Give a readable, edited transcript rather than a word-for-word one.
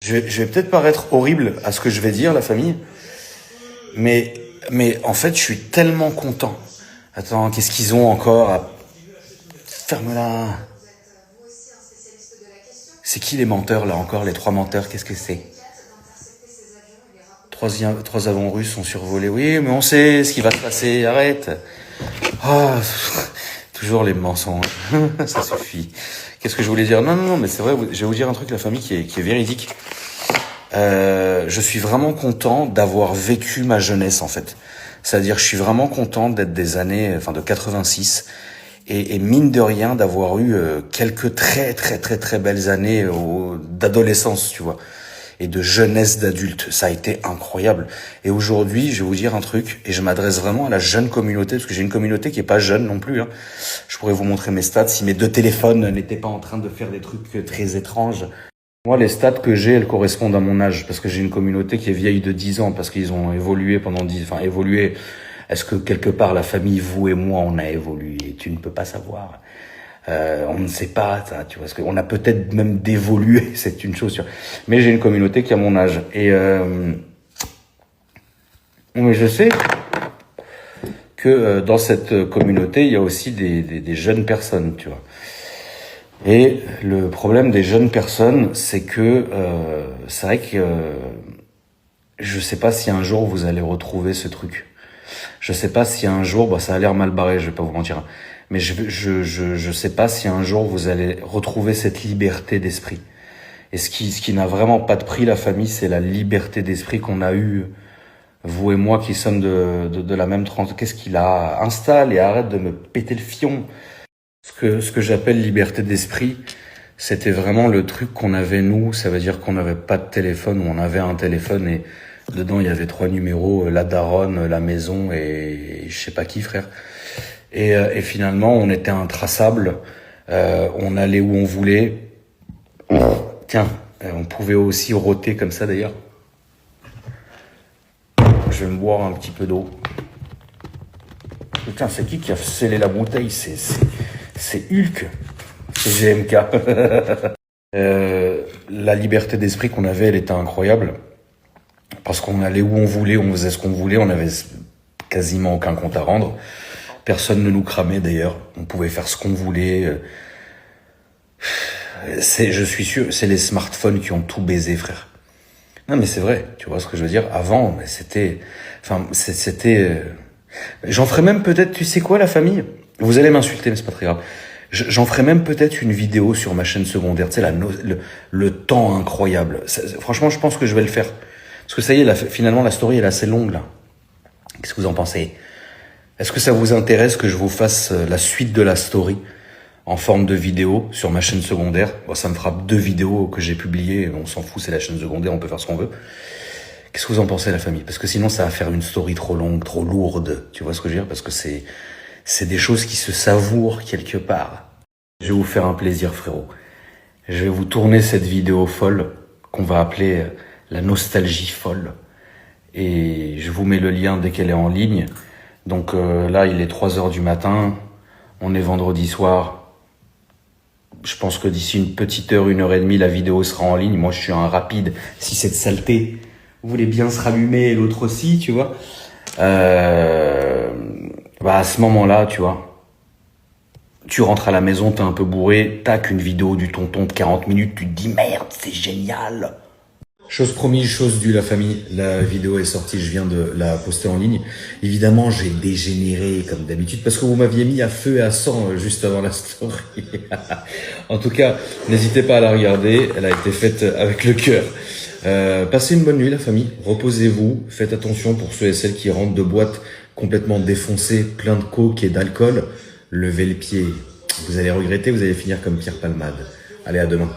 Je vais peut-être paraître horrible à ce que je vais dire, la famille, mais en fait, je suis tellement content. Attends, qu'est-ce qu'ils ont encore à... Ferme-la. C'est qui les menteurs, là, encore, les 3 menteurs? Qu'est-ce que c'est? 3 avions russes sont survolés. Oui, mais on sait ce qui va se passer, arrête. Ah, toujours les mensonges. Ça suffit. Qu'est-ce que je voulais dire? Non, mais c'est vrai, je vais vous dire un truc, la famille, qui est véridique. Je suis vraiment content d'avoir vécu ma jeunesse, en fait. C'est-à-dire, je suis vraiment content d'être des années, enfin, de 86. Et mine de rien, d'avoir eu quelques très belles années d'adolescence, tu vois, et de jeunesse d'adulte. Ça a été incroyable. Et aujourd'hui, je vais vous dire un truc, et je m'adresse vraiment à la jeune communauté, parce que j'ai une communauté qui est pas jeune non plus, hein. Je pourrais vous montrer mes stats si mes 2 téléphones n'étaient pas en train de faire des trucs très étranges. Moi, les stats que j'ai, elles correspondent à mon âge, parce que j'ai une communauté qui est vieille de 10 ans, parce qu'ils ont évolué pendant 10, enfin, évolué. Est-ce que quelque part, la famille, vous et moi, on a évolué? Tu ne peux pas savoir. On ne sait pas, ça, tu vois, parce qu'on a peut-être même d'évoluer, c'est une chose. Mais j'ai une communauté qui a mon âge. Et mais je sais que dans cette communauté, il y a aussi des jeunes personnes, tu vois. Et le problème des jeunes personnes, c'est que c'est vrai que je sais pas si un jour vous allez retrouver ce truc. Je sais pas si un jour, bah ça a l'air mal barré, je vais pas vous mentir, mais je sais pas si un jour vous allez retrouver cette liberté d'esprit. Et ce qui n'a vraiment pas de prix, la famille, c'est la liberté d'esprit qu'on a eue, vous et moi qui sommes de la même tranche. Qu'est-ce qu'il a? Installe et arrête de me péter le fion. Ce que j'appelle liberté d'esprit, c'était vraiment le truc qu'on avait nous. Ça veut dire qu'on n'avait pas de téléphone, ou on avait un téléphone et dedans il y avait 3 numéros, la daronne, la maison et je sais pas qui, frère. Et finalement on était intraçable, on allait où on voulait. Tiens, on pouvait aussi rôter comme ça d'ailleurs. Je vais me boire un petit peu d'eau. Putain, c'est qui a scellé la bouteille? C'est Hulk. C'est GMK. La liberté d'esprit qu'on avait, elle était incroyable. Parce qu'on allait où on voulait, on faisait ce qu'on voulait, on avait quasiment aucun compte à rendre. Personne ne nous cramait d'ailleurs. On pouvait faire ce qu'on voulait. Je suis sûr, c'est les smartphones qui ont tout baisé, frère. Non, mais c'est vrai, tu vois ce que je veux dire. Avant, c'était... J'en ferai même peut-être, tu sais quoi, la famille? Vous allez m'insulter, mais c'est pas très grave. J'en ferai même peut-être une vidéo sur ma chaîne secondaire. Tu sais, le temps incroyable. Franchement, je pense que je vais le faire. Parce que ça y est, finalement, la story, elle est assez longue, là. Qu'est-ce que vous en pensez? Est-ce que ça vous intéresse que je vous fasse la suite de la story en forme de vidéo sur ma chaîne secondaire? Bon, ça me fera 2 vidéos que j'ai publiées. On s'en fout, c'est la chaîne secondaire, on peut faire ce qu'on veut. Qu'est-ce que vous en pensez, la famille? Parce que sinon, ça va faire une story trop longue, trop lourde. Tu vois ce que je veux dire? Parce que c'est des choses qui se savourent quelque part. Je vais vous faire un plaisir, frérot. Je vais vous tourner cette vidéo folle qu'on va appeler la nostalgie folle. Et je vous mets le lien dès qu'elle est en ligne. Donc là, il est 3h du matin. On est vendredi soir. Je pense que d'ici une petite heure, 1h30, la vidéo sera en ligne. Moi, je suis un rapide. Si cette saleté voulait bien se rallumer, et l'autre aussi, tu vois. À ce moment-là, tu vois, tu rentres à la maison, t'es un peu bourré, tac, une vidéo du tonton de 40 minutes, tu te dis merde, c'est génial. Chose promise, chose due, la famille. La vidéo est sortie, je viens de la poster en ligne. Évidemment, j'ai dégénéré comme d'habitude parce que vous m'aviez mis à feu et à sang juste avant la story. En tout cas, n'hésitez pas à la regarder. Elle a été faite avec le cœur. Passez une bonne nuit, la famille. Reposez-vous. Faites attention pour ceux et celles qui rentrent de boîtes complètement défoncées, plein de coke et d'alcool. Levez le pied. Vous allez regretter, vous allez finir comme Pierre Palmade. Allez, à demain.